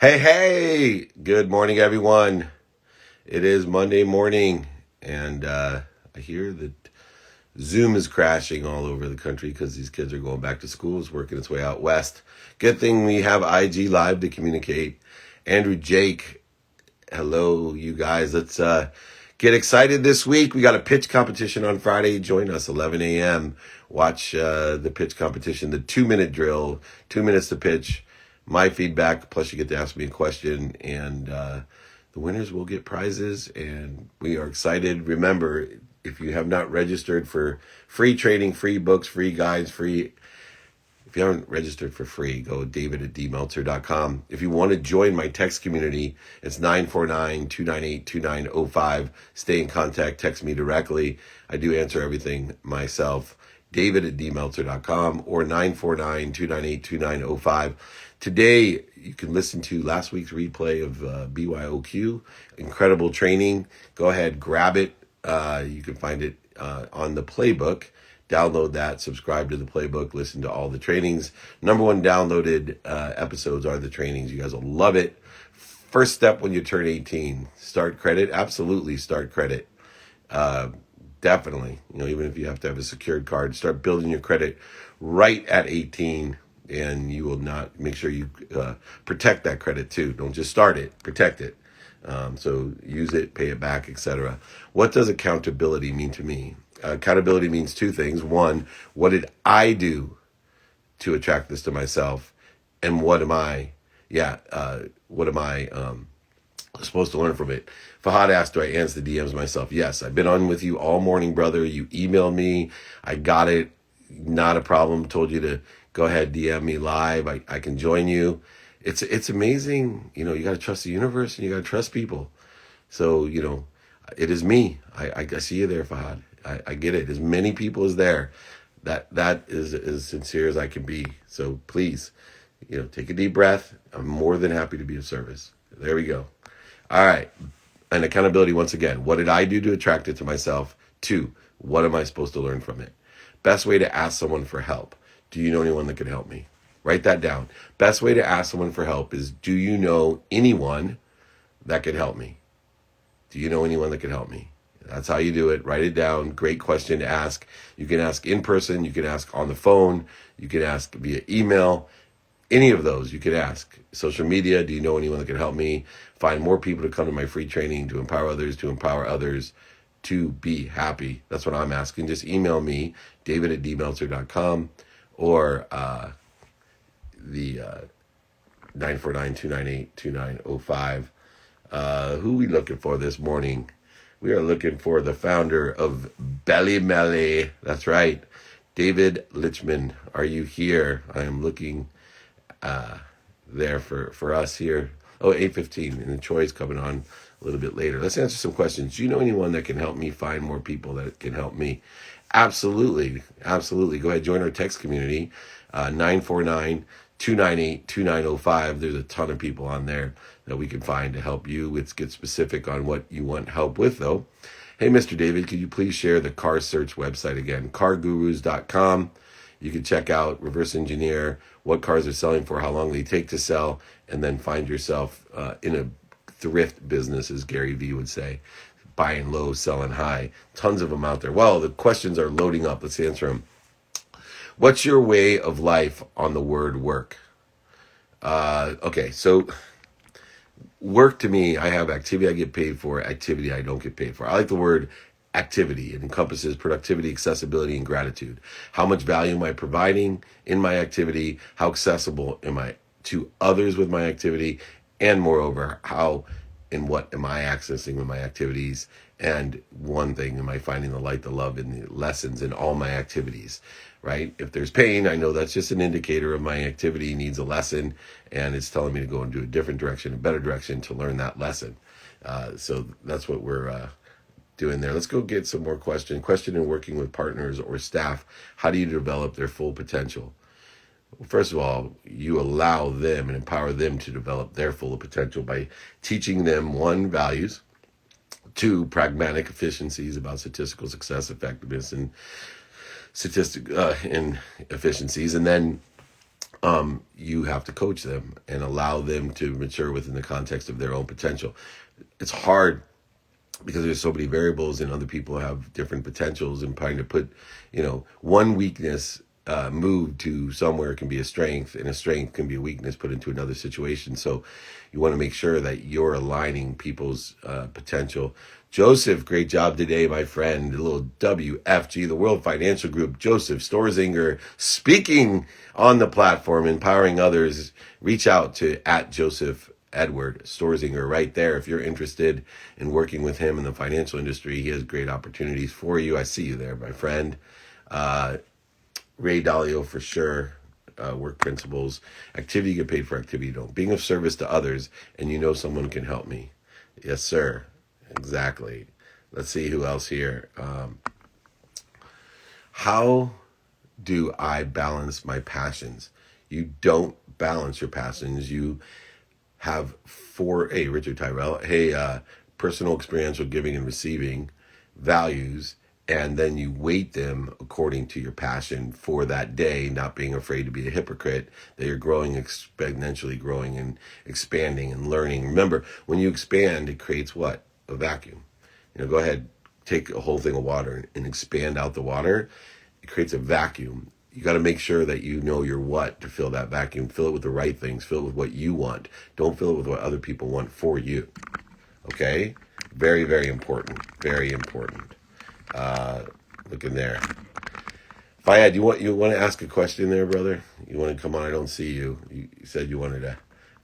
Hey, hey! Good morning, everyone. It is Monday morning, and I hear that Zoom is crashing all over the country because these kids are going back to school. It's working its way out west. Good thing we have IG Live to communicate. Andrew, Jake, hello, you guys. Let's get excited this week. We got a pitch competition on Friday. Join us 11 a.m. Watch the pitch competition, the 2-minute drill, 2 minutes to pitch. My feedback, plus you get to ask me a question, and the winners will get prizes, and we are excited. Remember, if you have not registered for free training, free books, free guides, if you haven't registered for free, go david@dmeltzer.com. If you want to join my text community, it's 949-298-2905. Stay in contact, text me directly. I do answer everything myself. david@dmeltzer.com or 949-298-2905. Today, you can listen to last week's replay of BYOQ. Incredible training. Go ahead, grab it. You can find it on the playbook. Download that, subscribe to the playbook, listen to all the trainings. Number one downloaded episodes are the trainings. You guys will love it. First step when you turn 18, start credit. Absolutely start credit. Definitely. Even if you have to have a secured card, start building your credit right at 18, and you will not make sure you protect that credit too. Don't just start it, protect it. So use it, pay it back, etc. What does accountability mean to me? Accountability means two things. One, what did I do to attract this to myself? And what am I supposed to learn from it? Fahad asked, do I answer the DMs myself? Yes, I've been on with you all morning, brother. You emailed me. I got it. Not a problem. Told you to go ahead, DM me live. I can join you. It's amazing. You got to trust the universe and you got to trust people. So, it is me. I see you there, Fahad. I get it. As many people as there. That is as sincere as I can be. So please, take a deep breath. I'm more than happy to be of service. There we go. All right. And accountability, once again, what did I do to attract it to myself? 2, what am I supposed to learn from it? Best way to ask someone for help. Do you know anyone that can help me? Write that down. Best way to ask someone for help is, do you know anyone that could help me? Do you know anyone that could help me? That's how you do it. Write it down. Great question to ask. You can ask in person. You can ask on the phone. You can ask via email. Any of those you could ask. Social media. Do you know anyone that can help me find more people to come to my free training, to empower others to be happy? That's what I'm asking. Just email me, david@dmeltzer.com, or the 949-298-2905. Who are we looking for this morning? We are looking for the founder of Belly Melly. That's right. David Lichman, are you here? I am looking there for us here. 8:15, and Troy's coming on a little bit later. Let's answer some questions. Do you know anyone that can help me find more people that can help me? Absolutely. Absolutely. Go ahead, join our text community, 949-298-2905. There's a ton of people on there that we can find to help you. Let's get specific on what you want help with, though. Hey, Mr. David, could you please share the car search website again? cargurus.com. You can check out, reverse engineer what cars are selling for, how long they take to sell, and then find yourself in a thrift business, as Gary Vee would say. Buying low, selling high. Tons of them out there. Well, the questions are loading up. Let's answer them. What's your way of life on the word work? Okay, so work to me, I have activity I get paid for, activity I don't get paid for. I like the word activity. It encompasses productivity, accessibility, and gratitude. How much value am I providing in my activity? How accessible am I to others with my activity? And moreover, how and what am I accessing with my activities? And one thing, am I finding the light, the love, and the lessons in all my activities, right? If there's pain, I know that's just an indicator of my activity needs a lesson, and it's telling me to go into a different direction, a better direction to learn that lesson. So that's what we're doing there. Let's go get some more questions. Question in working with partners or staff, how do you develop their full potential? Well, first of all, you allow them and empower them to develop their full potential by teaching them, 1, values, 2, pragmatic efficiencies about statistical success, effectiveness, and efficiencies, and then you have to coach them and allow them to mature within the context of their own potential. It's hard because there's so many variables and other people have different potentials, and trying to put, one weakness moved to somewhere can be a strength, and a strength can be a weakness put into another situation. So you want to make sure that you're aligning people's potential. Joseph, great job today, my friend. A little WFG, the World Financial Group. Joseph Storzinger speaking on the platform, empowering others. Reach out to @Joseph Edward Storzinger right there. If you're interested in working with him in the financial industry, he has great opportunities for you. I see you there, my friend. Ray Dalio for sure. Work principles. Activity you get paid for, activity you don't. Being of service to others, and someone can help me. Yes, sir. Exactly. Let's see who else here. How do I balance my passions? You don't balance your passions. You have Richard Tyrell, personal experiential giving and receiving values, and then you weight them according to your passion for that day, not being afraid to be a hypocrite, that you're growing, exponentially growing and expanding and learning. Remember, when you expand, it creates what? A vacuum. Go ahead, take a whole thing of water and expand out the water. It creates a vacuum. You got to make sure that you know your what to fill that vacuum. Fill it with the right things. Fill it with what you want. Don't fill it with what other people want for you. Okay? Very, very important. Very important. Look in there. Fayad, you want to ask a question there, brother? You want to come on? I don't see you. You said you wanted to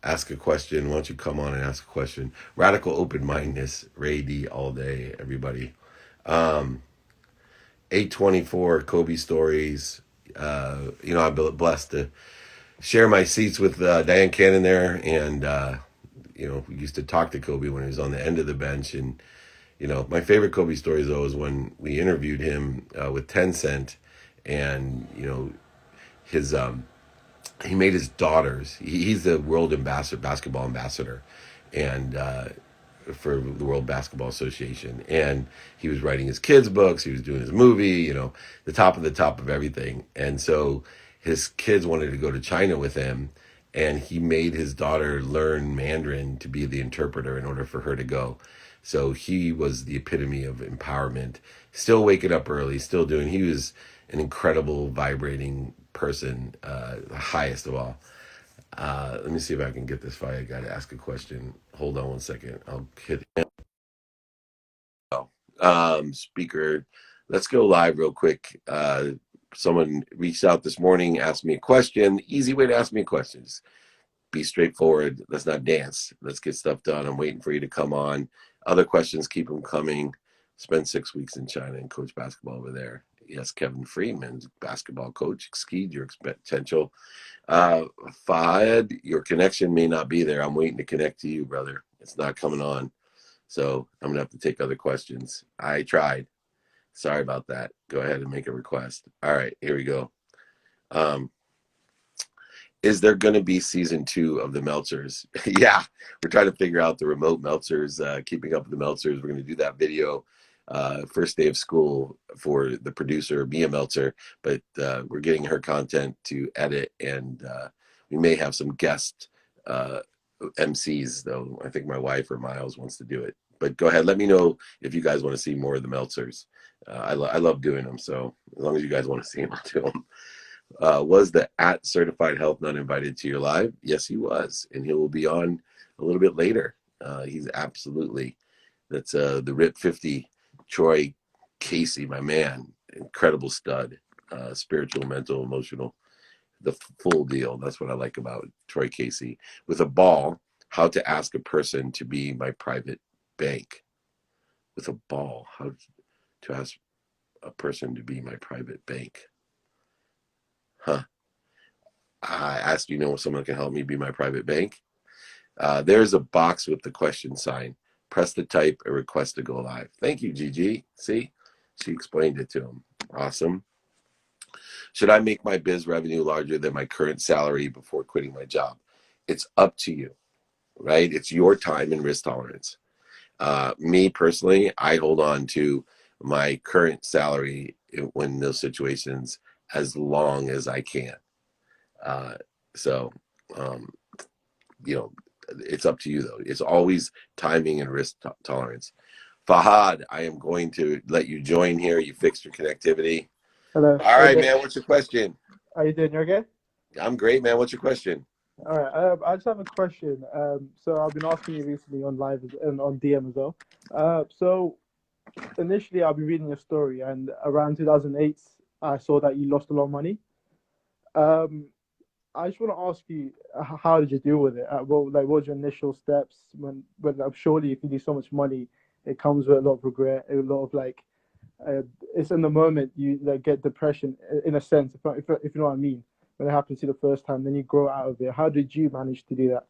ask a question. Why don't you come on and ask a question? Radical open-mindedness. Ray D all day, everybody. 824 Kobe stories. I've been blessed to share my seats with Diane Cannon there, and we used to talk to Kobe when he was on the end of the bench. And my favorite Kobe stories though is when we interviewed him with Tencent, and his he made his daughters. He's the world basketball ambassador, and for the World Basketball Association, and he was writing his kids' books. He was doing his movie. The top of everything. And so his kids wanted to go to China with him, and he made his daughter learn Mandarin to be the interpreter in order for her to go. So he was the epitome of empowerment. Still waking up early, still doing. He was an incredible, vibrating person, the highest of all. Let me see if I can get this fire guy to ask a question. Hold on one second. I'll hit him. Speaker, let's go live real quick. Someone reached out this morning, asked me a question. Easy way to ask me questions. Be straightforward. Let's not dance. Let's get stuff done. I'm waiting for you to come on. Other questions, keep them coming. Spent 6 weeks in China and coach basketball over there. Yes, Kevin Freeman, basketball coach, exceed your potential. Fahad, your connection may not be there. I'm waiting to connect to you, brother. It's not coming on. So I'm going to have to take other questions. I tried. Sorry about that. Go ahead and make a request. All right, here we go. Is there going to be season 2 of the Meltzers? Yeah, we're trying to figure out the remote Meltzers, keeping up with the Meltzers. We're going to do that video first day of school for the producer, Mia Meltzer, but we're getting her content to edit, and we may have some guest MCs, though. I think my wife or Miles wants to do it. But go ahead, let me know if you guys want to see more of the Meltzers. I love doing them, so as long as you guys want to see them, I'll do them. Was the @Certified Health not invited to your live? Yes, he was, and he will be on a little bit later. He's absolutely, that's the RIP 50, Troy Casey, my man, incredible stud, spiritual, mental, emotional, the full deal. That's what I like about Troy Casey. With a ball, how to ask a person to be my private bank. With a ball, how to ask a person to be my private bank. Huh. I asked, someone can help me be my private bank. There's a box with the question sign. Press the type a request to go live. Thank you, Gigi. See, she explained it to him. Awesome. Should I make my biz revenue larger than my current salary before quitting my job? It's up to you, right? It's your time and risk tolerance. Me personally, I hold on to my current salary when those situations as long as I can. So, um, it's up to you though. It's always timing and risk tolerance. Fahad, I am going to let you join here. You fixed your connectivity. Hello. All right, Okay. man. What's your question? How you doing? You okay? I'm great, man. What's your question? All right. I just have a question. So I've been asking you recently on live and on DM as well. So initially I've been reading your story, and around 2008, I saw that you lost a lot of money. Um, I just want to ask you, how did you deal with it? What was your initial steps when surely if you lose so much money, it comes with a lot of regret, a lot of it's in the moment you like get depression in a sense, if you know what I mean. When it happens to you the first time, then you grow out of it. How did you manage to do that?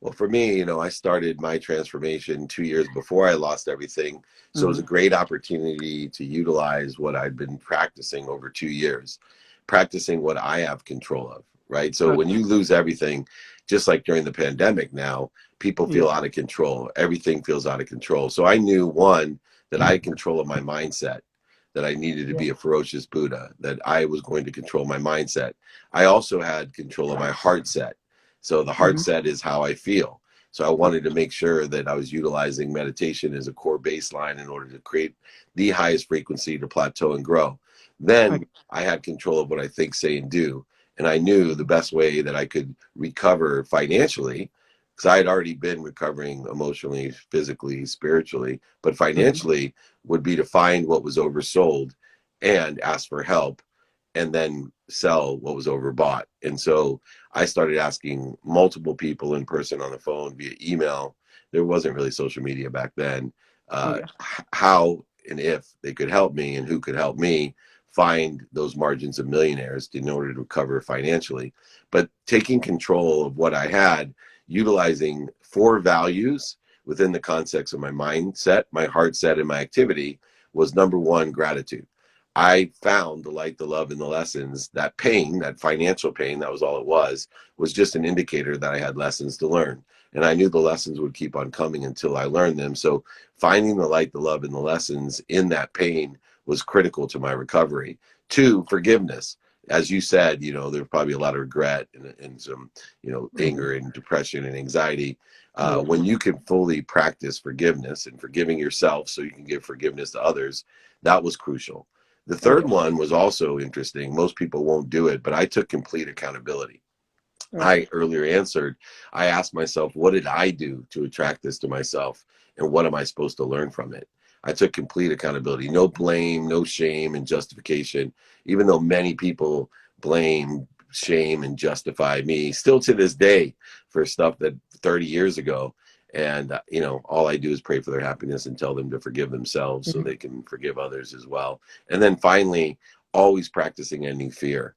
Well, for me, I started my transformation 2 years before I lost everything. So it was Hmm. a great opportunity to utilize what I'd been practicing over 2 years, practicing what I have control of, right? So when Okay. you lose everything, just like during the pandemic now, people Yeah. feel out of control. Everything feels out of control. So I knew one, that I had control of my mindset, that I needed to Yeah. be a ferocious Buddha, that I was going to control my mindset. I also had control of my heart set. So the heart Hmm. set is how I feel. So I Yeah. wanted to make sure that I was utilizing meditation as a core baseline in order to create the highest frequency to plateau and grow. Then Okay. I had control of what I think, say, and do. And I knew the best way that I could recover financially, because I had already been recovering emotionally, physically, spiritually, but Hmm. financially would be to find what was oversold and ask for help and then sell what was overbought. And so I started asking multiple people in person, on the phone, via email. There wasn't really social media back then. Yeah. How and if they could help me and who could help me find those margins of millionaires in order to recover financially. But taking control of what I had, utilizing four values within the context of my mindset, my heart set, and my activity was number one, gratitude. I found the light, the love, and the lessons. That pain, that financial pain, that was all it was just an indicator that I had lessons to learn. And I knew the lessons would keep on coming until I learned them. So finding the light, the love, and the lessons in that pain was critical to my recovery. Two, forgiveness. As you said, there's probably a lot of regret and some, Hmm. anger and depression and anxiety. Yeah. When you can fully practice forgiveness and forgiving yourself so you can give forgiveness to others, that was crucial. The third Okay. one was also interesting. Most people won't do it, but I took complete accountability. Okay. I earlier answered, I asked myself, what did I do to attract this to myself? And what am I supposed to learn from it? I took complete accountability, no blame, no shame and justification, even though many people blame, shame, and justify me still to this day for stuff that 30 years ago. And, all I do is pray for their happiness and tell them to forgive themselves so Hmm. they can forgive others as well. And then finally, always practicing ending fear.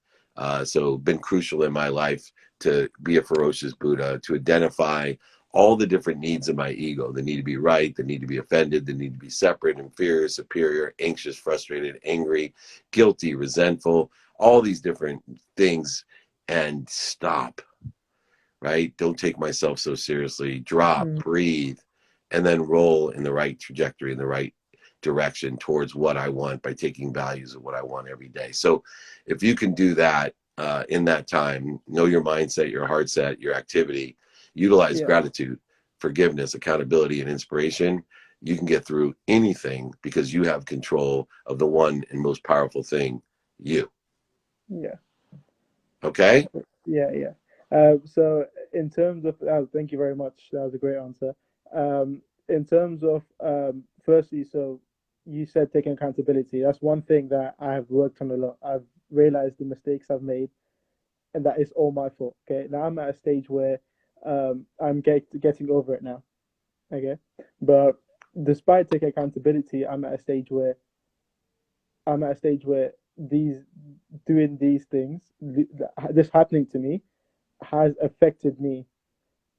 So, been crucial in my life to be a ferocious Buddha, to identify all the different needs of my ego. They need to be right, they need to be offended, they need to be separate, inferior, superior, anxious, frustrated, angry, guilty, resentful, all these different things. And stop, right? Don't take myself so seriously. Drop, Hmm. breathe, and then roll in the right trajectory, in the right direction towards what I want by taking values of what I want every day. So if you can do that in that time, know your mindset, your heart set, your activity, utilize Yeah. gratitude, forgiveness, accountability, and inspiration, you can get through anything because you have control of the one and most powerful thing, you. Yeah. Okay? Yeah. Yeah. So in terms of, thank you very much. That was a great answer. In terms of, firstly, so you said taking accountability. That's one thing that I have worked on a lot. I've realized the mistakes I've made, and that is all my fault. Okay, now I'm at a stage where I'm getting over it now. Okay, but despite taking accountability, I'm at a stage where these doing these things, this happening to me, has affected me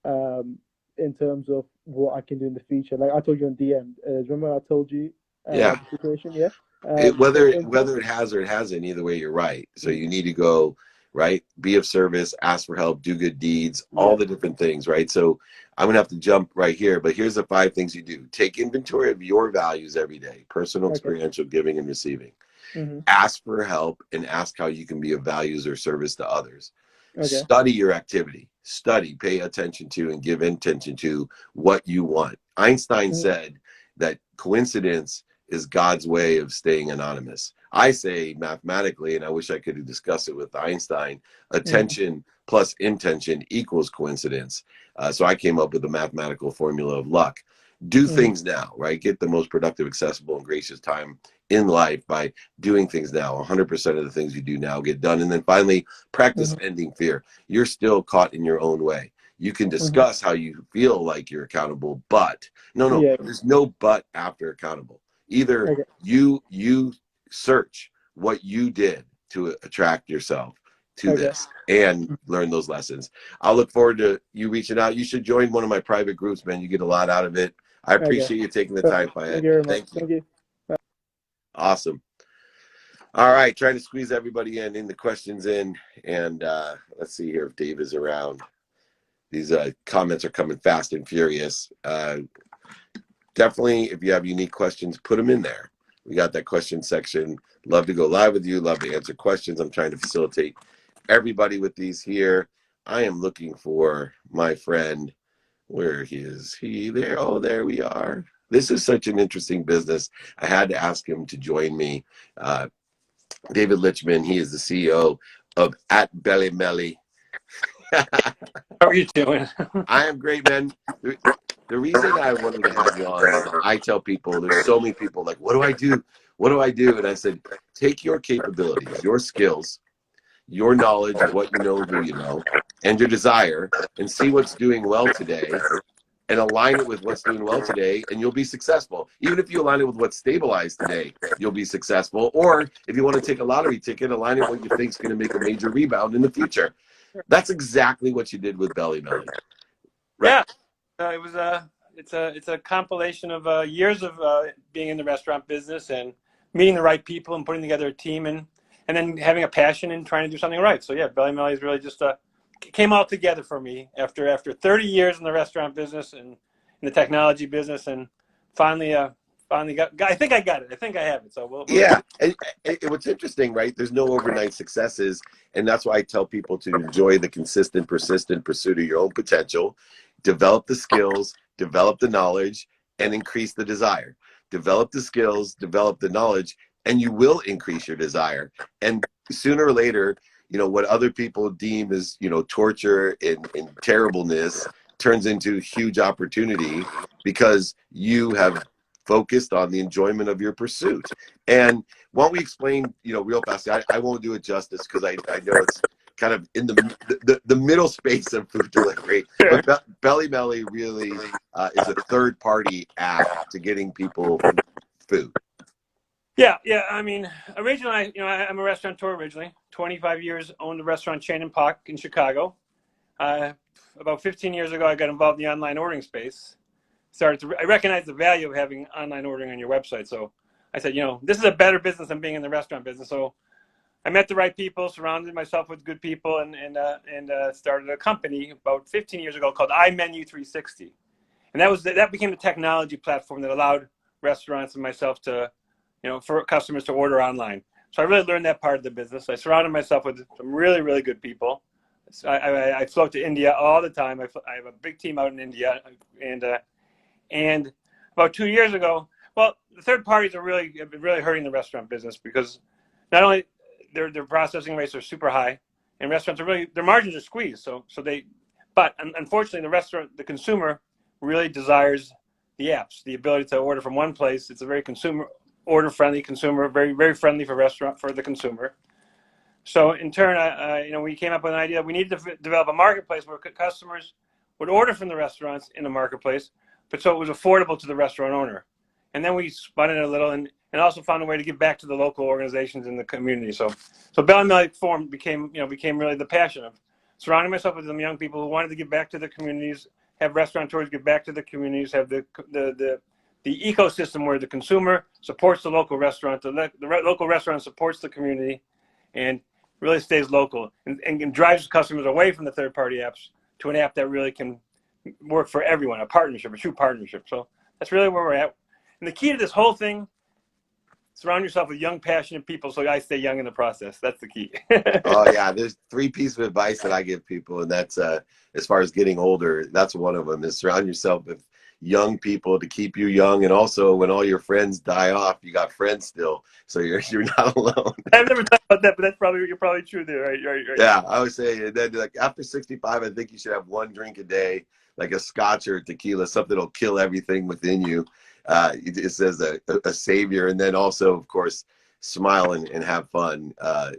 um, in terms of what I can do in the future. Like I told you on DM, remember I told you Yeah. the situation, yeah. It, So whether in whether it has or it hasn't, either way, you're right. So mm, you need to go, right, be of service, ask for help, do good deeds, all yeah, the different things, right? So I'm gonna have to jump right here, but here's the five things you do: take inventory of your values every day, personal, okay, experiential, giving, and receiving. mm-hmm, Ask for help and ask how you can be of values or service to others. Okay. Study your activity. Study, pay attention to, and give intention to what you want. Einstein Mm-hmm. said that coincidence is God's way of staying anonymous. I say mathematically, and I wish I could discuss it with Einstein, attention plus intention equals coincidence. So I came up with the mathematical formula of luck. Do Mm-hmm. things now, right? Get the most productive, accessible, and gracious time in life by doing things now. 100% of the things you do now get done. And then finally, practice Mm-hmm. ending fear. You're still caught in your own way. You can Mm-hmm. discuss how you feel like you're accountable, but no, Yeah. there's no but after accountable. Either Okay. you search what you did to attract yourself to Okay. this and learn those lessons. I'll look forward to you reaching out. You should join one of my private groups, man. You get a lot out of it. I Okay. appreciate you taking the time, Perfect. Payette. Thank you very much. Thank you. Thank you. Awesome. All right, trying to squeeze everybody in the questions in, and let's see here if Dave is around. These comments are coming fast and furious. Definitely, if you have unique questions, put them in there. We got that question section. Love to go live with you. Love to answer questions. I'm trying to facilitate everybody with these here. I am looking for my friend. Where is he? There. Oh, there we are. This is such an interesting business. I had to ask him to join me. David Lichman, he is the CEO of At Belly Melly. How are you doing? I am great, man. The reason I wanted to have you on is I tell people, there's so many people like, what do I do? What do I do? And I said, take your capabilities, your skills, your knowledge of what you know, who you know, and your desire, and see what's doing well today and align it with what's doing well today, and you'll be successful. Even if you align it with what's stabilized today, you'll be successful. Or if you want to take a lottery ticket, align it with what you think is going to make a major rebound in the future. That's exactly what you did with Belly Melly. Right. Yeah, it was it's a compilation of years of being in the restaurant business and meeting the right people and putting together a team and then having a passion and trying to do something right. So yeah, Belly Melly is really just came all together for me after 30 years in the restaurant business and in the technology business, and finally got. I think I got it. I think I have it. So we'll Yeah. And what's interesting, right? There's no overnight successes. And that's why I tell people to enjoy the consistent, persistent pursuit of your own potential, develop the skills, develop the knowledge, and increase the desire. Develop the skills, develop the knowledge, and you will increase your desire. And sooner or later, what other people deem as, torture and terribleness turns into huge opportunity because you have focused on the enjoyment of your pursuit. And why don't we explain, real fast? I won't do it justice because I know it's kind of in the middle space of food delivery. Sure. But Belly Melly really is a third party app to getting people food. Yeah. I mean, originally, I'm a restaurateur originally. 25 years owned a restaurant chain and park in Chicago. About 15 years ago, I got involved in the online ordering space. I recognized the value of having online ordering on your website. So I said, this is a better business than being in the restaurant business. So I met the right people, surrounded myself with good people, and started a company about 15 years ago called iMenu 360. And that became the technology platform that allowed restaurants and myself to, for customers to order online. So I really learned that part of the business. I surrounded myself with some really, really good people. I flew to India all the time. I have a big team out in India, and about 2 years ago, well, the third parties have been really hurting the restaurant business because not only their processing rates are super high, and restaurants are their margins are squeezed. But unfortunately, the consumer really desires the apps, the ability to order from one place. It's a very order friendly consumer, very very friendly for the consumer. So in turn, we came up with an idea. We needed to develop a marketplace where customers would order from the restaurants in the marketplace, but so it was affordable to the restaurant owner. And then we spun it a little and also found a way to give back to the local organizations in the community. So Belly Melly became really the passion of surrounding myself with some young people who wanted to give back to the communities, have restaurateurs give back to the communities, have the ecosystem where the consumer supports the local restaurant, the local restaurant supports the community, and really stays local and drives customers away from the third-party apps to an app that really can work for everyone, a true partnership. So that's really where we're at. And the key to this whole thing surround yourself with young, passionate people so I stay young in the process. That's the key. Oh yeah, there's three pieces of advice that I give people, and that's as far as getting older, that's one of them. Is surround yourself with young people to keep you young, and also when all your friends die off, you got friends still, so you're not alone. I've never thought about that, but you're probably true there. Right. Yeah, I would say, and then like after 65, I think you should have one drink a day, like a scotch or tequila, something that'll kill everything within you. It says a savior, and then also, of course, smile and have fun.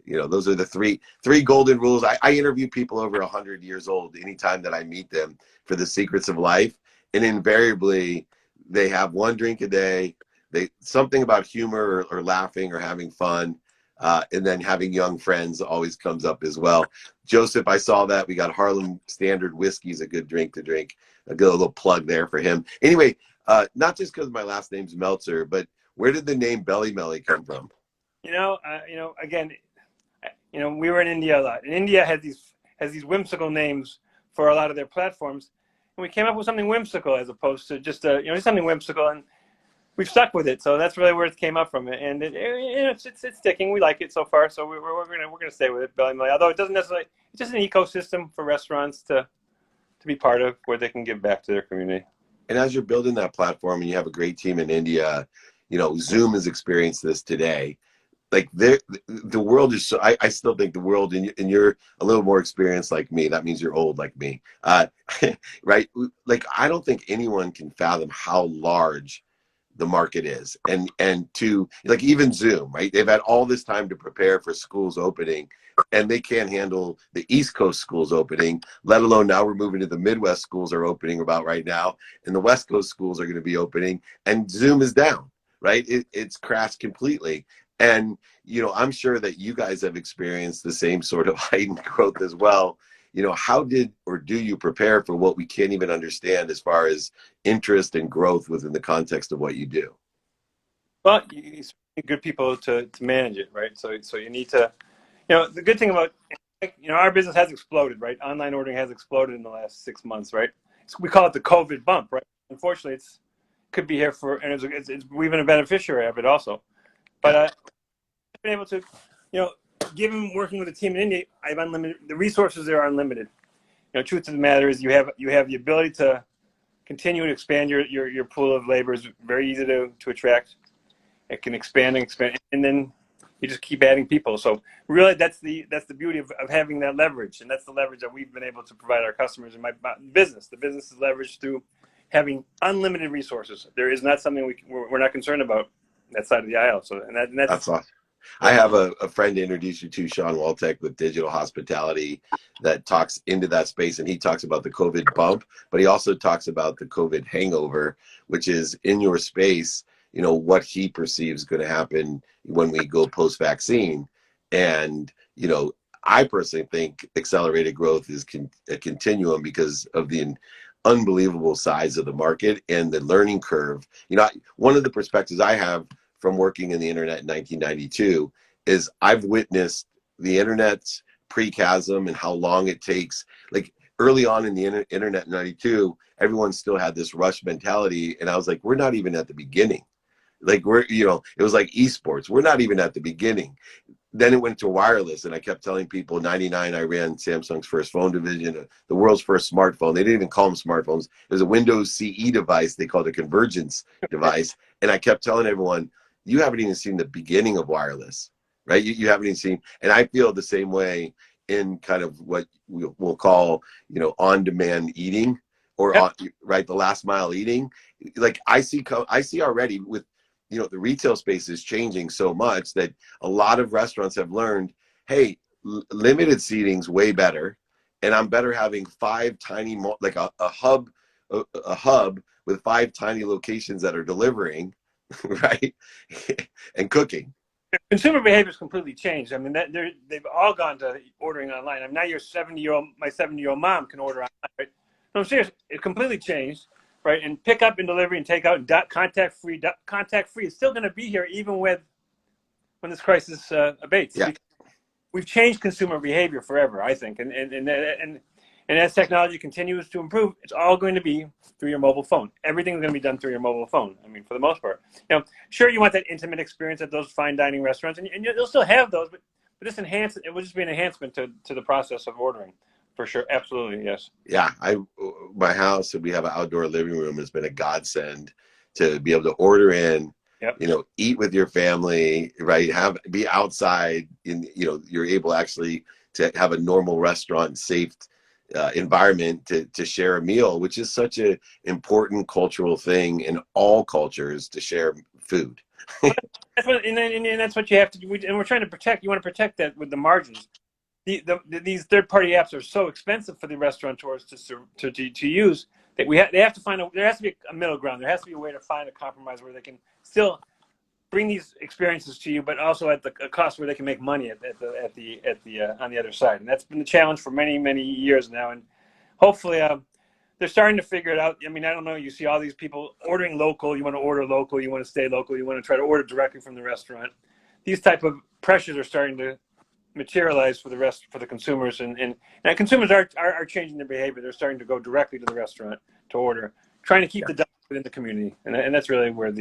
Those are the three golden rules. I interview people over 100 years old anytime that I meet them for the secrets of life, and invariably they have one drink a day. They something about humor or laughing or having fun. And then having young friends always comes up as well. Joseph, I saw that. We got Harlem Standard Whiskey is a good drink to drink. A good little plug there for him. Anyway, not just because my last name's Meltzer, but where did the name Belly Melly come from? Again, we were in India a lot, and India has these whimsical names for a lot of their platforms, and we came up with something whimsical as opposed to just something whimsical, and we've stuck with it. So that's really where it came up from, and it's sticking. We like it so far, so we're gonna stay with it, Belly Melly. Although it doesn't necessarily, it's just an ecosystem for restaurants to be part of where they can give back to their community. And as you're building that platform and you have a great team in India, Zoom has experienced this today. Like the world is so, I still think the world, and you're a little more experienced like me. That means you're old like me. Right? Like, I don't think anyone can fathom how large the market is, and to, like, even Zoom, right? They've had all this time to prepare for schools opening, and they can't handle the East Coast schools opening, let alone now we're moving to the Midwest schools are opening about right now, and the West Coast schools are going to be opening, and Zoom is down, right? It's crashed completely. And I'm sure that you guys have experienced the same sort of heightened growth as well. How did or do you prepare for what we can't even understand as far as interest and growth within the context of what you do? Well, you need good people to manage it, right? So you need to, the good thing about, our business has exploded, right? Online ordering has exploded in the last 6 months, right? We call it the COVID bump, right? Unfortunately, it's could be here for, and we've been a beneficiary of it also. But I've been able to, given working with a team in India, I have unlimited. The resources there are unlimited. Truth of the matter is, you have the ability to continue to expand your pool of labor. Is very easy to attract. It can expand, and then you just keep adding people. So really, that's the beauty of having that leverage, and that's the leverage that we've been able to provide our customers in my business. The business is leveraged through having unlimited resources. There is not something we're not concerned about that side of the aisle. So That's awesome. I have a friend to introduce you to, Sean Waltek, with Digital Hospitality, that talks into that space, and he talks about the COVID bump, but he also talks about the COVID hangover, which is in your space, what he perceives going to happen when we go post-vaccine. And, I personally think accelerated growth is a continuum because of the unbelievable size of the market and the learning curve. One of the perspectives I have from working in the internet in 1992 is I've witnessed the internet's pre-chasm and how long it takes. Like, early on in the internet in 92, everyone still had this rush mentality, and I was like, we're not even at the beginning. Like, it was like esports. We're not even at the beginning. Then it went to wireless, and I kept telling people, 99, I ran Samsung's first phone division, the world's first smartphone. They didn't even call them smartphones. It was a Windows CE device. They called it a convergence device. And I kept telling everyone, you haven't even seen the beginning of wireless, right? You haven't even seen, and I feel the same way in kind of what we'll call, on-demand eating, or right, the last mile eating. Like, I see already with, the retail space is changing so much that a lot of restaurants have learned, hey, limited seating's way better, and I'm better having 5 tiny, like a hub with 5 tiny locations that are delivering, right, and cooking. Consumer behavior has completely changed. I mean, they've all gone to ordering online. I mean, now my 70-year-old mom can order online, right? No, I'm serious. It completely changed, right? And pick up and delivery and take out and contact free. Contact free is still going to be here even when this crisis abates. Yeah. We've changed consumer behavior forever, I think, and And as technology continues to improve, it's all going to be through your mobile phone. Everything's going to be done through your mobile phone. I mean, for the most part, sure, you want that intimate experience at those fine dining restaurants, and you'll still have those, but this it will just be an enhancement to the process of ordering, for sure. Absolutely, yes. Yeah, my house, we have an outdoor living room. Has been a godsend to be able to order in, Yep. eat with your family, right? Be outside, you're able actually to have a normal restaurant, safe environment to share a meal, which is such an important cultural thing in all cultures, to share food. And that's what you have to do. And we're trying to protect. You want to protect that with the margins. These third-party apps are so expensive for the restaurateurs to use that they have to find there has to be a middle ground. There has to be a way to find a compromise where they can still bring these experiences to you, but also at a cost where they can make money on the other side. And that's been the challenge for many years now. And hopefully, they're starting to figure it out. I mean, I don't know. You see all these people ordering local. You want to order local. You want to stay local. You want to try to order directly from the restaurant. These type of pressures are starting to materialize for the consumers, and consumers are changing their behavior. They're starting to go directly to the restaurant to order, trying to keep the dollar within the community, and that's really where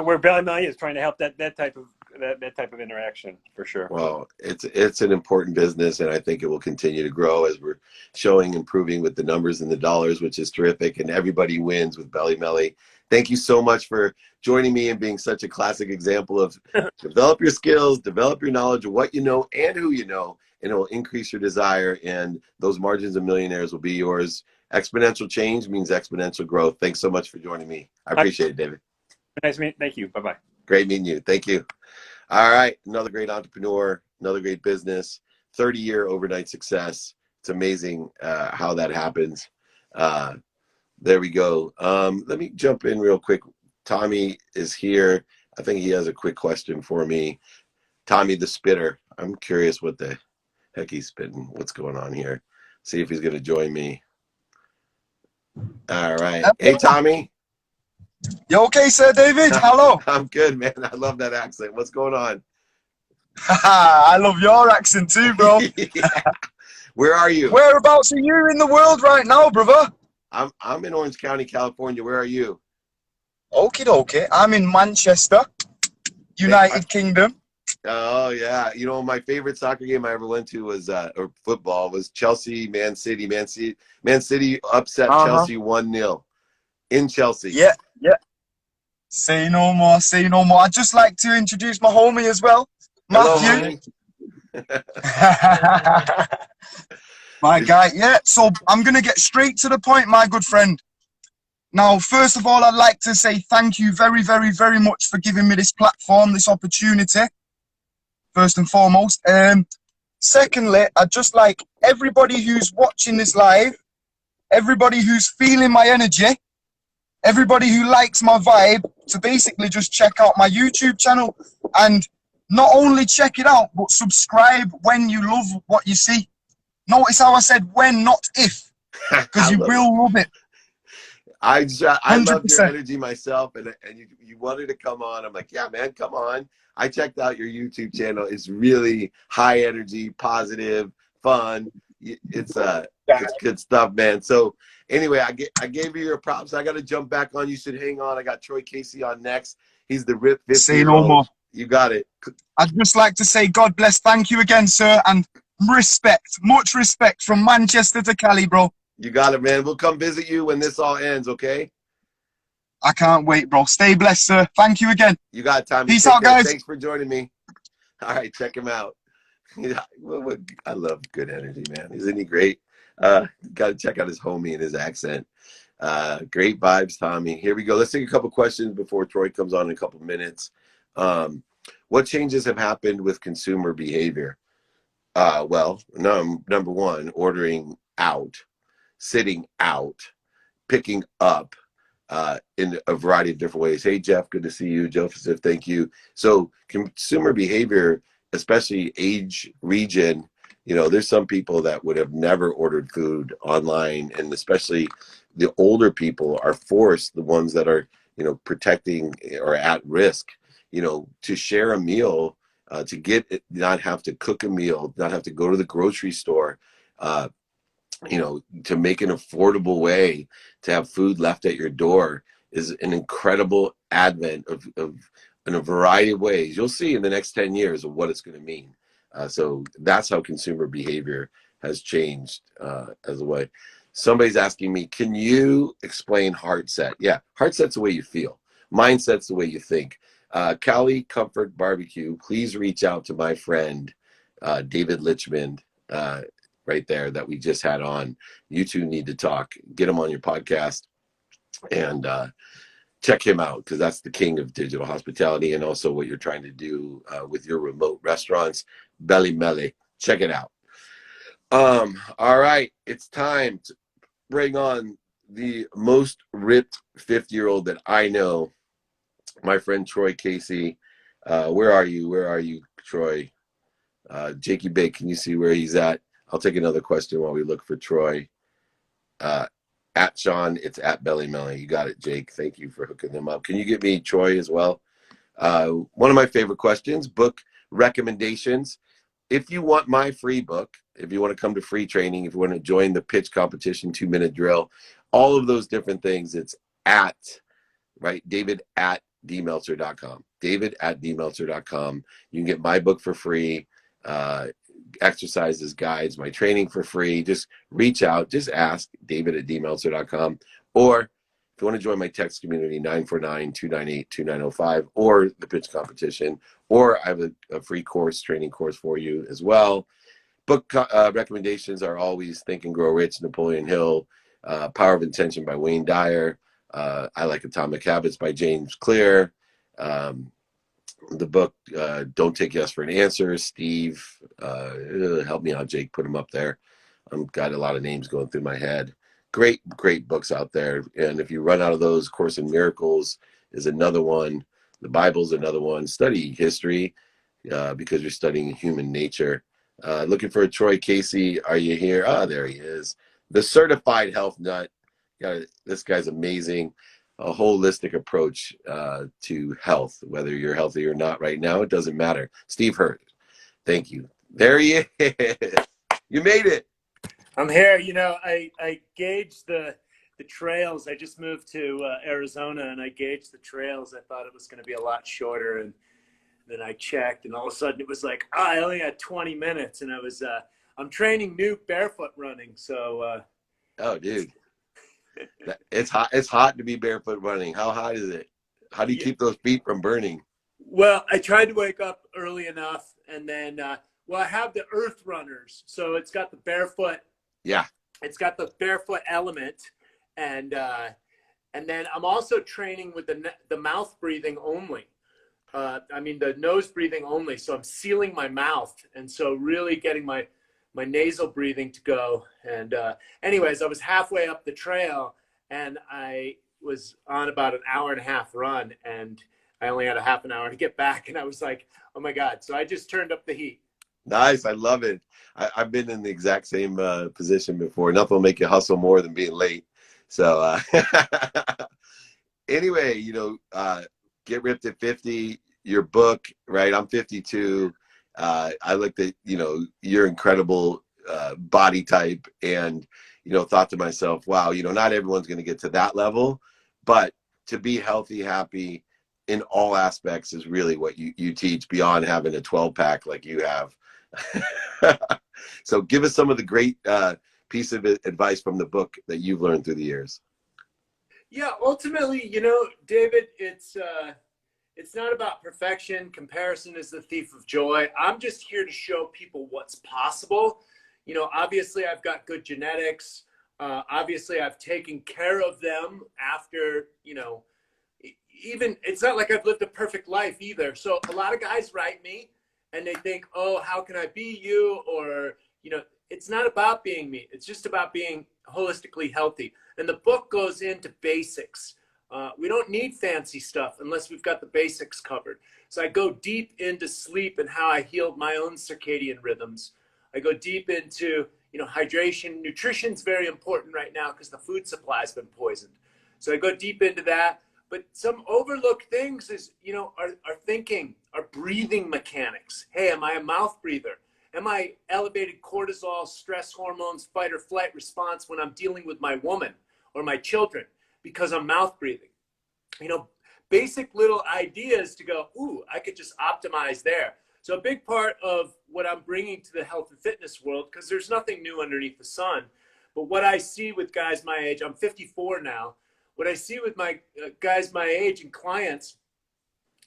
where Belly Melly is trying to help that type of interaction, for sure. Well, it's an important business, and I think it will continue to grow as we're showing improving with the numbers and the dollars, which is terrific, and everybody wins with Belly Melly. Thank you so much for joining me and being such a classic example of develop your skills, develop your knowledge of what you know and who you know, and it will increase your desire, and those margins of millionaires will be yours. Exponential change means exponential growth. Thanks so much for joining me. I appreciate it, David. Nice meeting. Thank you. Bye-bye. Great meeting you. Thank you. All right. Another great entrepreneur, another great business, 30-year overnight success. It's amazing how that happens. There we go. Let me jump in real quick. Tommy is here. I think he has a quick question for me. Tommy the Spitter. I'm curious what the heck he's spitting. What's going on here? See if he's going to join me. All right. Hey, Tommy. You okay, Sir David? Hello. I'm good, man. I love that accent. What's going on? I love your accent too, bro. Yeah. Where are you? Whereabouts are you in the world right now, brother? I'm in Orange County, California. Where are you? Okie dokie. I'm in Manchester, United Kingdom. Oh yeah. My favorite soccer game I ever went to was or football was Chelsea, Man City. Man City upset Chelsea 1-0 in Chelsea. Yeah. Say no more, say no more. I'd just like to introduce my homie as well, Matthew. Hello, my guy, yeah. So I'm going to get straight to the point, my good friend. Now, first of all, I'd like to say thank you very, very, very much for giving me this platform, this opportunity, first and foremost. Secondly, I'd just like everybody who's watching this live, everybody who's feeling my energy, everybody who likes my vibe, to basically just check out my YouTube channel, and not only check it out, but subscribe when you love what you see. Notice how I said when, not if, because you will love it. I love your energy myself, and you wanted to come on. I'm like, yeah, man, come on. I checked out your YouTube channel. It's really high energy, positive, fun. It's good stuff, man. So anyway, I gave you your props. I got to jump back on. You should hang on. I got Troy Casey on next. He's the RIP 50. Say no more. You got it. I'd just like to say God bless. Thank you again, sir, and respect, much respect from Manchester to Cali, bro. You got it, man. We'll come visit you when this all ends, okay? I can't wait, bro. Stay blessed, sir. Thank you again. You got it, Tommy. Peace out, guys. Thanks for joining me. All right, check him out. I love good energy, man. Isn't he great? Got to check out his homie and his accent. Great vibes, Tommy. Here we go. Let's take a couple questions before Troy comes on in a couple minutes. What changes have happened with consumer behavior? Well, number one, ordering out, sitting out, picking up in a variety of different ways. Hey, Jeff, good to see you. Joseph, thank you. So consumer behavior, especially age, region, there's some people that would have never ordered food online, and especially the older people are forced, the ones that are, protecting or at risk, to share a meal, to not have to cook a meal, not have to go to the grocery store. uh, to make an affordable way to have food left at your door is an incredible advent of in a variety of ways. You'll see in the next 10 years of what it's going to mean. So that's how consumer behavior has changed as a way. Somebody's asking me, can you explain heart set? Yeah, heart set's the way you feel. Mindset's the way you think. Cali Comfort Barbecue, please reach out to my friend, David Litchman, right there that we just had on. You two need to talk. Get him on your podcast and check him out, because that's the king of digital hospitality, and also what you're trying to do with your remote restaurants. Belly Mele. Check it out. All right. It's time to bring on the most ripped 50-year-old that I know, my friend Troy Casey. Where are you? Where are you, Troy? Jakey Bake, can you see where he's at? I'll take another question while we look for Troy. At Sean, it's at Belly Melly. You got it, Jake. Thank you for hooking them up. Can you get me Troy as well? One of my favorite questions, book recommendations. If you want my free book, if you want to come to free training, if you want to join the pitch competition, 2-minute drill, all of those different things, it's at, right, David at dmeltzer.com. David at dmeltzer.com. You can get my book for free. Exercises, guides, my training for free. Just reach out, just ask, David at dmeltzer.com. Or if you want to join my text community, 949-298-2905, or the pitch competition, or I have a free course, training course for you as well. Book recommendations are always Think and Grow Rich, Napoleon Hill, Power of Intention by Wayne Dyer, I Like Atomic Habits by James Clear, the book Don't Take Yes for an Answer, Steve, help me out, Jake, put them up there. I've got a lot of names going through my head. Great books out there. And if you run out of those, Course in Miracles is another one. The Bible's another one. Study history because you're studying human nature. Looking for a Troy Casey. Are you here? There he is. The Certified Health Nut. This guy's amazing. A holistic approach to health, whether you're healthy or not right now, it doesn't matter. Steve Hurt, thank you. There he is. You made it. I'm here. I gauged the trails. I just moved to Arizona, and I gauged the trails. I thought it was going to be a lot shorter, and then I checked, and all of a sudden it was like, I only had 20 minutes, and I'm training new barefoot running. So, oh, dude. It's hot. It's hot to be barefoot running. How hot is it? How do you keep those feet from burning? Well, I tried to wake up early enough, and then I have the Earth Runners, so it's got the barefoot. Yeah. It's got the barefoot element, and then I'm also training with the mouth breathing only. The nose breathing only. So I'm sealing my mouth, and so really getting my nasal breathing to go. And anyways, I was halfway up the trail, and I was on about an hour and a half run, and I only had a half an hour to get back, and I was like, oh my God. So I just turned up the heat. Nice. I love it. I've been in the exact same position before. Nothing will make you hustle more than being late. So anyway, Get Ripped at 50, your book, right? I'm 52. I looked at, your incredible body type and, thought to myself, wow, not everyone's going to get to that level, but to be healthy, happy in all aspects is really what you teach beyond having a 12-pack like you have. So give us some of the great piece of advice from the book that you've learned through the years. Yeah, ultimately, David, it's not about perfection. Comparison is the thief of joy. I'm just here to show people what's possible. Obviously I've got good genetics. Obviously I've taken care of them after, even it's not like I've lived a perfect life either. So a lot of guys write me and they think, oh, how can I be you? Or, it's not about being me. It's just about being holistically healthy. And the book goes into basics. We don't need fancy stuff unless we've got the basics covered. So I go deep into sleep and how I healed my own circadian rhythms. I go deep into, hydration. Nutrition's very important right now because the food supply has been poisoned. So I go deep into that. But some overlooked things is, our thinking, our breathing mechanics. Hey, am I a mouth breather? Am I elevated cortisol, stress hormones, fight or flight response when I'm dealing with my woman or my children because I'm mouth breathing? You know, basic little ideas to go, ooh, I could just optimize there. So a big part of what I'm bringing to the health and fitness world, because there's nothing new underneath the sun, but what I see with guys my age, I'm 54 now, what I see with my guys my age and clients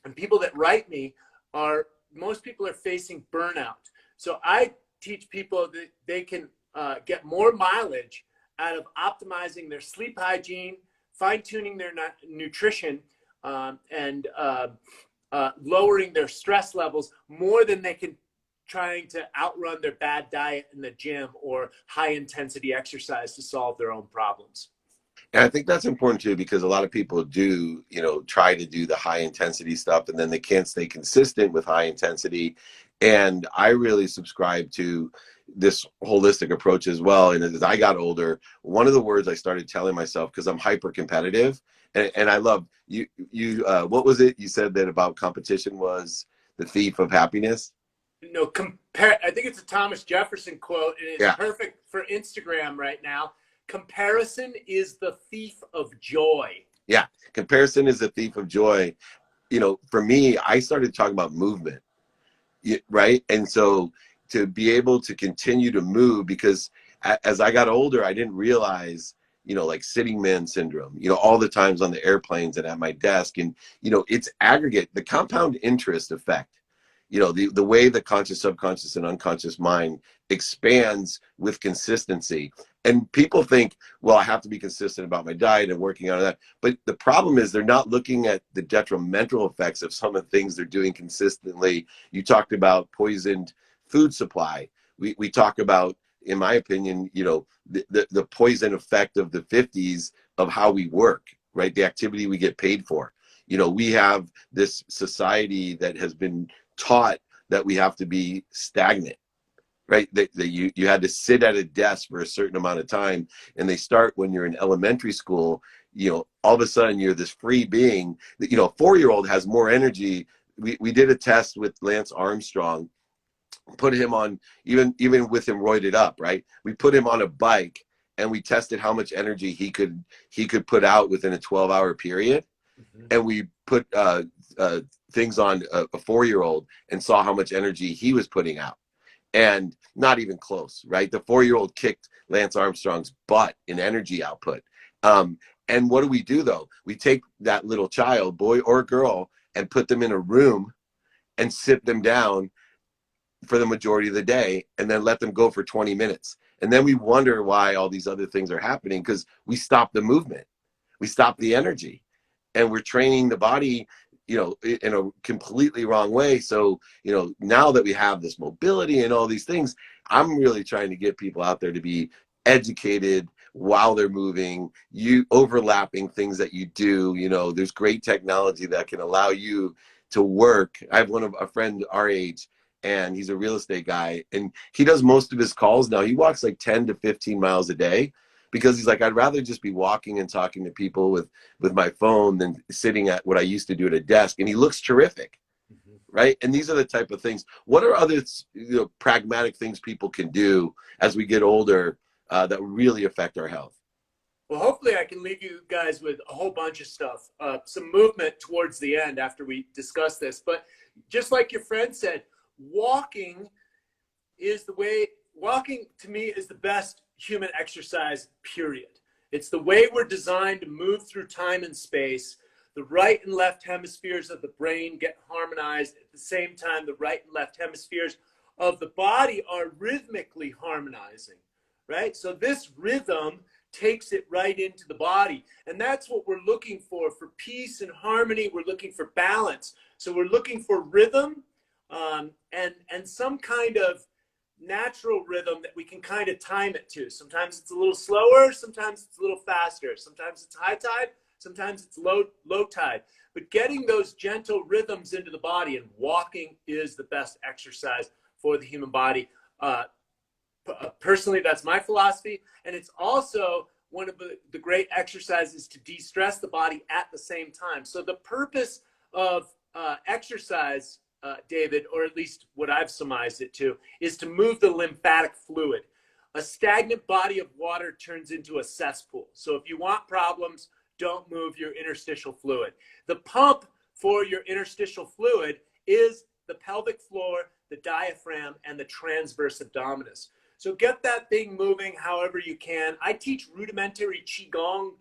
and people that write me are, most people are facing burnout. So I teach people that they can get more mileage out of optimizing their sleep hygiene, fine-tuning their nutrition, and lowering their stress levels more than they can trying to outrun their bad diet in the gym or high-intensity exercise to solve their own problems. And I think that's important too, because a lot of people do, you know, try to do the high intensity stuff and then they can't stay consistent with high intensity. And I really subscribe to this holistic approach as well. And as I got older, one of the words I started telling myself, because I'm hyper competitive, and I love what was it you said that about competition was the thief of happiness? No, compare. I think it's a Thomas Jefferson quote, and it's Yeah. perfect for Instagram right now. Comparison is the thief of joy. Yeah. Comparison is the thief of joy. You know, for me, I started talking about movement, right? And so to be able to continue to move, because as I got older, I didn't realize, you know, like sitting man syndrome, you know, all the times on the airplanes and at my desk. And, you know, it's aggregate, the compound interest effect, you know, the way the conscious, subconscious, and unconscious mind expands with consistency. And people think, well, I have to be consistent about my diet and working on that. But the problem is they're not looking at the detrimental effects of some of the things they're doing consistently. You talked about poisoned food supply. We talk about, in my opinion, you know, the poison effect of the 50s of how we work, right? The activity we get paid for. You know, we have this society that has been taught that we have to be stagnant, right? That you had to sit at a desk for a certain amount of time, and they start when you're in elementary school. You know, all of a sudden you're this free being. You know, a 4-year-old has more energy. We did a test with Lance Armstrong, put him on, even with him roided up, right? We put him on a bike and we tested how much energy he could put out within a 12-hour period. Mm-hmm. And we put things on a 4-year-old and saw how much energy he was putting out. And not even close, right? The 4-year-old kicked Lance Armstrong's butt in energy output. And what do we do though? We take that little child, boy or girl, and put them in a room and sit them down for the majority of the day and then let them go for 20 minutes. And then we wonder why all these other things are happening, because we stop the movement, we stop the energy, and we're training the body, you know, in a completely wrong way. So, you know, now that we have this mobility and all these things, I'm really trying to get people out there to be educated while they're moving, you overlapping things that you do. You know, there's great technology that can allow you to work. I have a friend our age, and he's a real estate guy, and he does most of his calls now. He walks like 10 to 15 miles a day, because he's like, I'd rather just be walking and talking to people with my phone than sitting at what I used to do at a desk. And he looks terrific, Mm-hmm. right? And these are the type of things. What are other, you know, pragmatic things people can do as we get older that really affect our health? Well, hopefully I can leave you guys with a whole bunch of stuff, some movement towards the end after we discuss this. But just like your friend said, walking to me is the best human exercise, period. It's the way we're designed to move through time and space. The right and left hemispheres of the brain get harmonized. At the same time, the right and left hemispheres of the body are rhythmically harmonizing, right? So this rhythm takes it right into the body. And that's what we're looking for peace and harmony. We're looking for balance. So we're looking for rhythm, and some kind of natural rhythm that we can kind of time it to. Sometimes it's a little slower, sometimes it's a little faster, sometimes it's high tide, sometimes it's low tide. But getting those gentle rhythms into the body, and walking is the best exercise for the human body. Personally, that's my philosophy. And it's also one of the great exercises to de-stress the body at the same time. So the purpose of exercise David, or at least what I've surmised it to, is to move the lymphatic fluid. A stagnant body of water turns into a cesspool. So if you want problems, don't move your interstitial fluid. The pump for your interstitial fluid is the pelvic floor, the diaphragm, and the transverse abdominis. So get that thing moving however you can. I teach rudimentary Qigong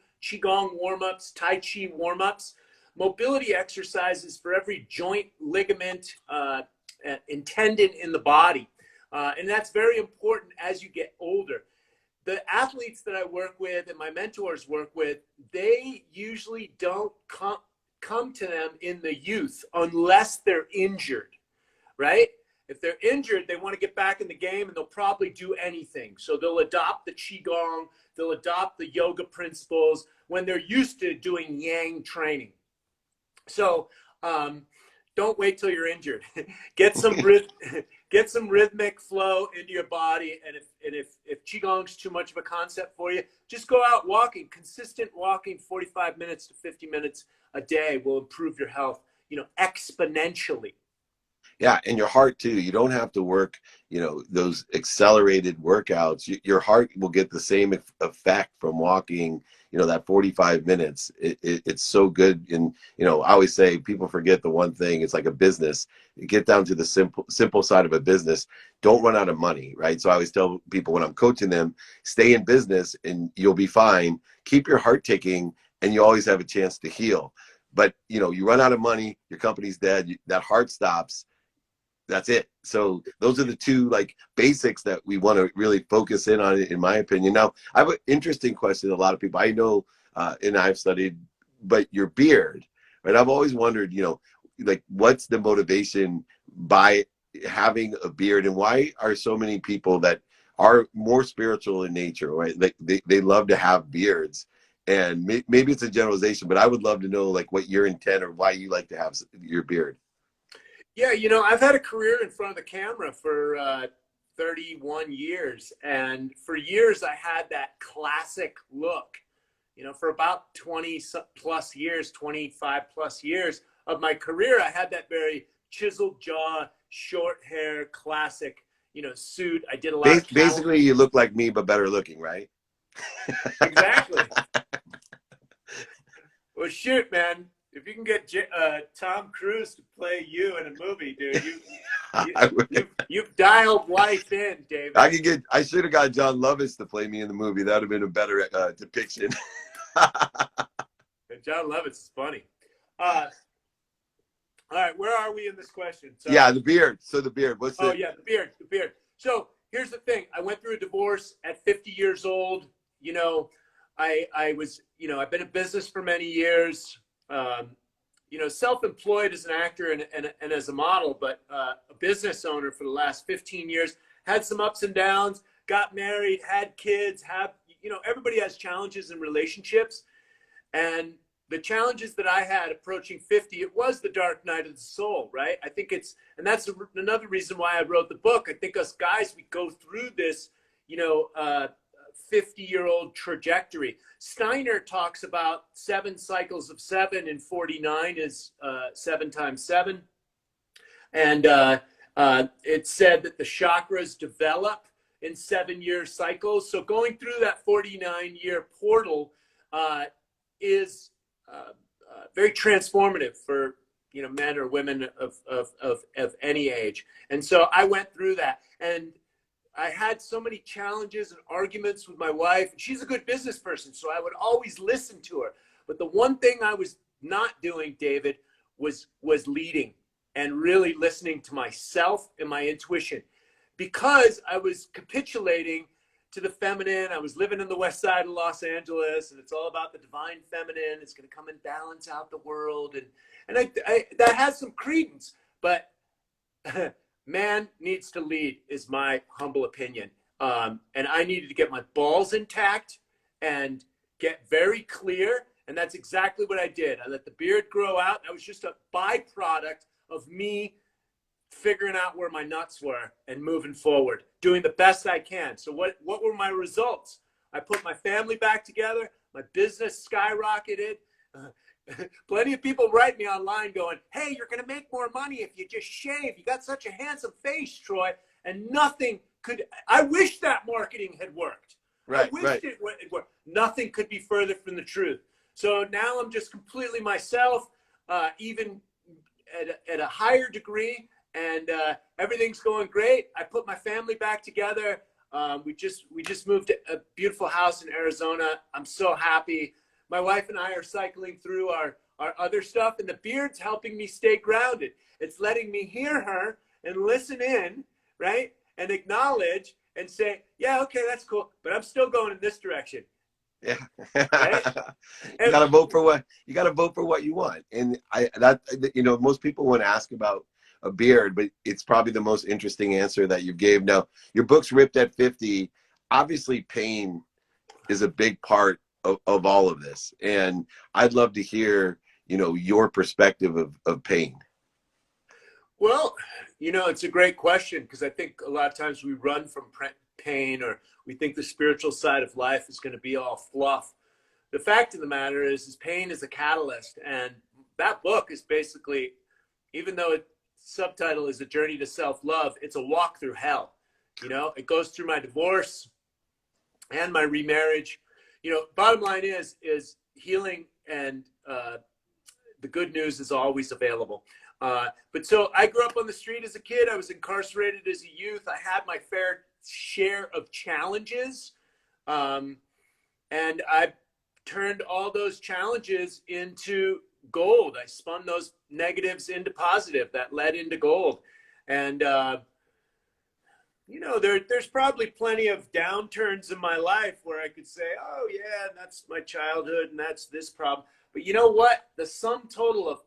warm-ups, Tai Chi warm-ups, mobility exercises for every joint, ligament, and tendon in the body. And that's very important as you get older. The athletes that I work with and my mentors work with, they usually don't come to them in the youth unless they're injured, right? If they're injured, they want to get back in the game and they'll probably do anything. So they'll adopt the Qigong, they'll adopt the yoga principles when they're used to doing Yang training. So don't wait till you're injured. Get some rhythmic flow into your body. And if Qigong's too much of a concept for you, just go out walking. Consistent walking, 45 minutes to 50 minutes a day will improve your health, exponentially. Yeah, and your heart too. You don't have to work, those accelerated workouts. Your heart will get the same effect from walking, that 45 minutes. It's so good. And, I always say people forget the one thing. It's like a business. You get down to the simple side of a business. Don't run out of money, right? So I always tell people when I'm coaching them, stay in business and you'll be fine. Keep your heart ticking and you always have a chance to heal. But, you run out of money, your company's dead, that heart stops. That's it. So those are the two basics that we want to really focus in on, in my opinion. Now, I have an interesting question. A lot of people I know, and I've studied, but your beard, right? I've always wondered, what's the motivation by having a beard, and why are so many people that are more spiritual in nature, right? They love to have beards, and maybe it's a generalization, but I would love to know what your intent or why you like to have your beard. Yeah, I've had a career in front of the camera for 31 years. And for years, I had that classic look. For about 20 plus years, 25 plus years of my career, I had that very chiseled jaw, short hair, classic, suit. I did a lot of basically, you look like me, but better looking, right? Exactly. Well, shoot, man. If you can get Tom Cruise to play you in a movie, dude, you've dialed life in, David. I should have got John Lovitz to play me in the movie. That would have been a better depiction. John Lovitz is funny. All right, where are we in this question? So, yeah, the beard. So the beard. Yeah, the beard. So here's the thing. I went through a divorce at 50 years old. I was, I've been in business for many years. Self-employed as an actor and as a model, but a business owner for the last 15 years, had some ups and downs, got married, had kids, everybody has challenges in relationships. And the challenges that I had approaching 50, it was the dark night of the soul, right? I think and that's another reason why I wrote the book. I think us guys, we go through this, 50-year-old trajectory. Steiner talks about 7 cycles of 7, and 49 is 7 times 7. And it said that the chakras develop in 7-year cycles. So going through that 49-year portal is very transformative for men or women of any age. And so I went through that, and I had so many challenges and arguments with my wife. She's a good business person, so I would always listen to her. But the one thing I was not doing, David, was leading and really listening to myself and my intuition, because I was capitulating to the feminine. I was living in the west side of Los Angeles, and it's all about the divine feminine. It's going to come and balance out the world. And I that has some credence, but man needs to lead is my humble opinion. And I needed to get my balls intact and get very clear. And that's exactly what I did. I let the beard grow out. That was just a byproduct of me figuring out where my nuts were and moving forward, doing the best I can. So what were my results? I put my family back together. My business skyrocketed. plenty of people write me online going, hey, you're going to make more money if you just shave. You got such a handsome face, Troy. And nothing could, I wish that marketing had worked. Right, I wished right. it worked. Nothing could be further from the truth. So now I'm just completely myself, even at a higher degree, and everything's going great. I put my family back together. We just moved to a beautiful house in Arizona. I'm so happy. My wife and I are cycling through our other stuff, and the beard's helping me stay grounded. It's letting me hear her and listen in, right? And acknowledge and say, yeah, okay, that's cool, but I'm still going in this direction. Yeah. Right? You gotta vote for what you want. And most people want to ask about a beard, but it's probably the most interesting answer that you gave. Now, your book's Ripped at 50. Obviously, pain is a big part of all of this. And I'd love to hear, your perspective of pain. Well, it's a great question, because I think a lot of times we run from pain, or we think the spiritual side of life is going to be all fluff. The fact of the matter is pain is a catalyst. And that book is basically, even though its subtitle is A Journey to Self-Love, it's a walk through hell. It goes through my divorce and my remarriage. Bottom line is healing, and the good news is always available. But so I grew up on the street as a kid. I was incarcerated as a youth. I had my fair share of challenges. And I turned all those challenges into gold. I spun those negatives into positive that led into gold. And, there's probably plenty of downturns in my life where I could say, oh yeah, that's my childhood and that's this problem. But you know what? The sum total of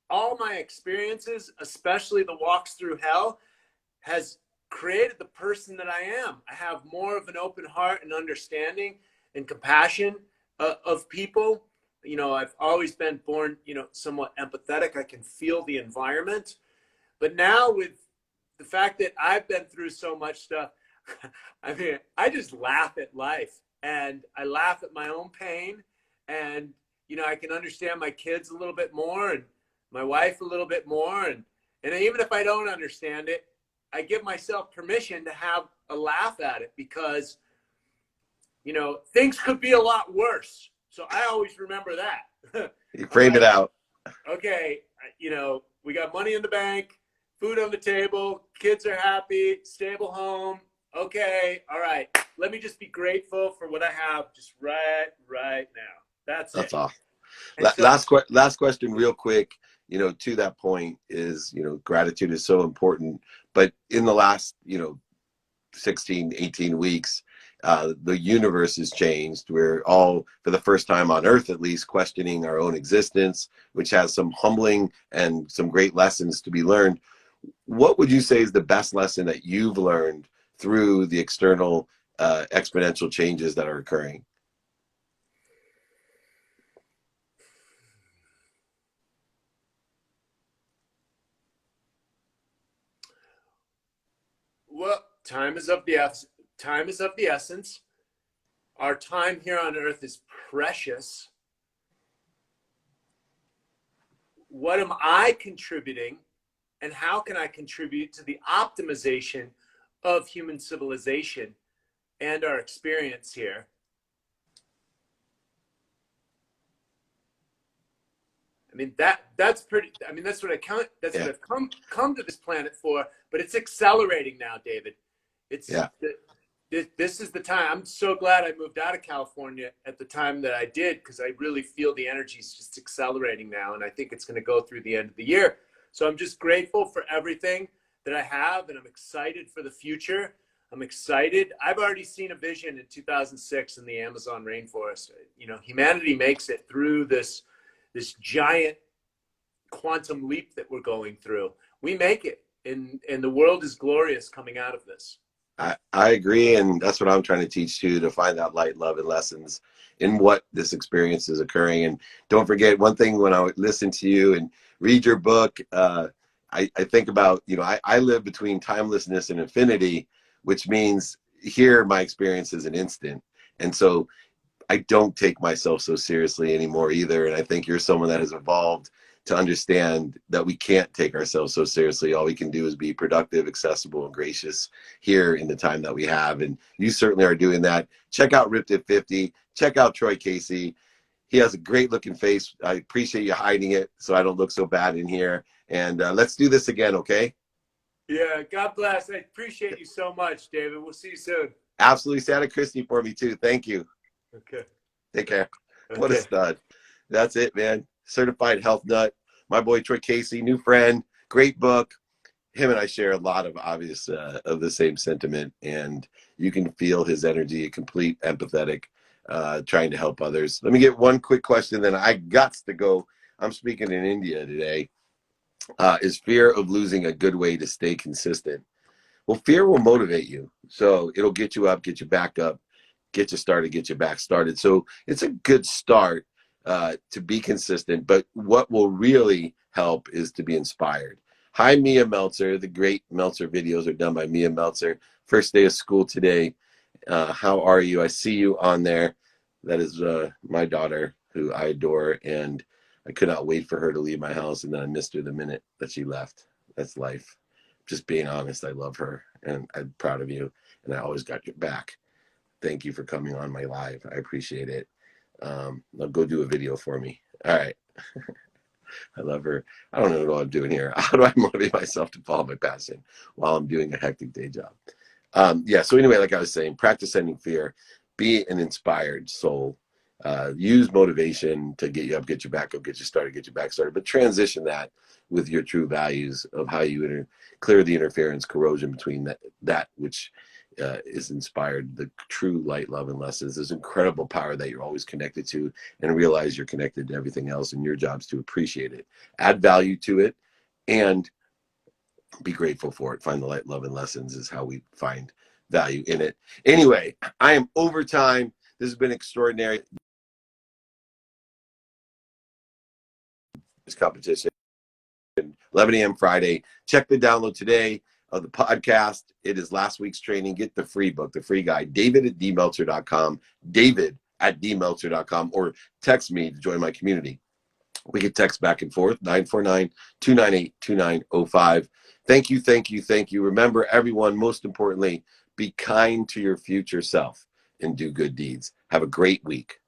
all my experiences, especially the walks through hell, has created the person that I am. I have more of an open heart and understanding and compassion of people. I've always been born, somewhat empathetic. I can feel the environment. But now, with the fact that I've been through so much stuff, I just laugh at life, and I laugh at my own pain. And, I can understand my kids a little bit more, and my wife a little bit more. And even if I don't understand it, I give myself permission to have a laugh at it, because, things could be a lot worse. So I always remember that. You frame it out. Okay, we got money in the bank, food on the table, kids are happy, stable home. Okay, all right. Let me just be grateful for what I have just right now. That's it. All. So, Last question real quick. To that point is, gratitude is so important. But in the last, 16, 18 weeks, the universe has changed. We're all, for the first time on Earth at least, questioning our own existence, which has some humbling and some great lessons to be learned. What would you say is the best lesson that you've learned through the external exponential changes that are occurring? well, time is of the essence. Our time here on Earth is precious. What am I contributing, and how can I contribute to the optimization of human civilization and our experience here? That's pretty. That's what I count. That's what I've come to this planet for. But it's accelerating now, David. This is the time. I'm so glad I moved out of California at the time that I did, because I really feel the energy is just accelerating now, and I think it's going to go through the end of the year. So I'm just grateful for everything that I have, and I'm excited for the future. I'm excited. I've already seen a vision in 2006 in the Amazon rainforest. Humanity makes it through this giant quantum leap that we're going through. We make it, and the world is glorious coming out of this. I agree, and that's what I'm trying to teach too, to find that light, love, and lessons in what this experience is occurring. And don't forget one thing: when I listen to you and read your book, I think about, I live between timelessness and infinity, which means here my experience is an instant. And so I don't take myself so seriously anymore either. And I think you're someone that has evolved to understand that we can't take ourselves so seriously. All we can do is be productive, accessible, and gracious here in the time that we have. And you certainly are doing that. Check out Ripped at 50. Check out Troy Casey. He has a great looking face. I appreciate you hiding it so I don't look so bad in here. And let's do this again, okay? Yeah, God bless. I appreciate you so much, David. We'll see you soon. Absolutely. Santa Christie for me too. Thank you. Okay. Take care. Okay. What a stud. That's it, man. Certified health nut. My boy Troy Casey, new friend, great book. Him and I share a lot of obvious of the same sentiment, and you can feel his energy, a complete empathetic, trying to help others. Let me get one quick question, then I got to go. I'm speaking in India today. Is fear of losing a good way to stay consistent? Well, fear will motivate you. So it'll get you up, get you back up, get you started, get you back started. So it's a good start to be consistent. But what will really help is to be inspired. Hi, Mia Meltzer. The great Meltzer videos are done by Mia Meltzer. First day of school today. How are you? I see you on there. That is my daughter, who I adore. And I could not wait for her to leave my house. And then I missed her the minute that she left. That's life. Just being honest, I love her and I'm proud of you, and I always got your back. Thank you for coming on my live. I appreciate it. Now go do a video for me. All right. I love her. I don't know what I'm doing here. How do I motivate myself to follow my passion while I'm doing a hectic day job? Yeah. So anyway, like I was saying, practice ending fear, be an inspired soul, use motivation to get you up, get you back up, get you started, get you back started, but transition that with your true values of how you clear the interference, corrosion between that which is inspired, the true light, love, and lessons. There's incredible power that you're always connected to, and realize you're connected to everything else, and your job's to appreciate it, add value to it, and be grateful for it. Find the light, love, and lessons is how we find value in it. Anyway, I am over time. This has been extraordinary. This competition, 11 a.m. Friday. Check the download today of the podcast. It is last week's training. Get the free book, the free guide, david@dmeltzer.com, david@dmeltzer.com, or text me to join my community. We can text back and forth, 949-298-2905. Thank you, thank you, thank you. Remember, everyone, most importantly, be kind to your future self and do good deeds. Have a great week.